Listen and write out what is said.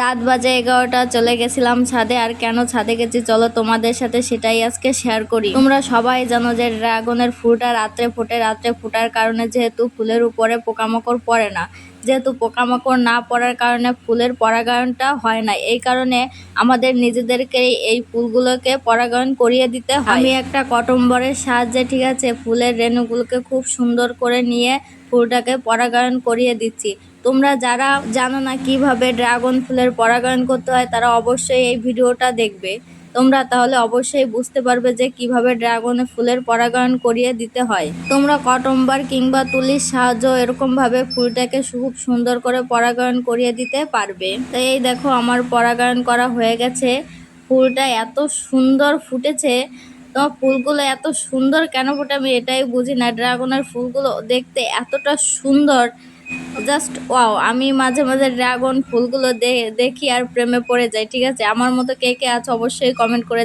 রাত বাজে 11টা, চলে গেছিলাম ছাদে। আর কেন ছাদে গেছি চলো তোমাদের সাথে সেটাই আজকে শেয়ার করি। তোমরা সবাই জানো যে ড্রাগনের ফুলটা রাত্রে ফোটে। রাত্রে ফোটার কারণে যেহেতু ফুলের উপরে পোকামাকড় পড়ে না, যেহেতু পোকামাকড় না পড়ার কারণে ফুলের পরাগায়নটা হয় না, এই কারণে আমাদের নিজেদেরকেই এই ফুলগুলোকে পরাগায়ন করিয়ে দিতে হয়। আমি একটা কটম্বরের সাহায্যে, ঠিক আছে, ফুলের রেণুগুলোকে খুব সুন্দর করে নিয়ে ফুলটাকে পরাগায়ন করিয়ে দিচ্ছি। তোমরা যারা জানো না কিভাবে ড্রাগন ফুলের পরাগায়ন করতে হয় তারা অবশ্যই এই ভিডিওটা দেখবে। তোমরা তাহলে অবশ্যই বুঝতে পারবে যে কিভাবে ড্রাগন ফুলের পরাগায়ন করিয়ে দিতে হয়। তোমরা কটম্বার কিংবা তুলির সাহায্য এরকমভাবে ফুলটাকে খুব সুন্দর করে পরাগায়ন করিয়ে দিতে পারবে। তো এই দেখো আমার পরাগায়ন করা হয়ে গেছে। ফুলটা এত সুন্দর ফুটেছে। তো ফুলগুলো এত সুন্দর কেন ফুটে আমি এটাই বুঝি না। ড্রাগনের ফুলগুলো দেখতে এতটা সুন্দর, জাস্ট ওয়াও। আমি মাঝে মাঝে ড্রাগন ফুলগুলো দেখি আর প্রেমে পড়ে যাই। ঠিক আছে, আমার মতো কে কে আছে অবশ্যই কমেন্ট করে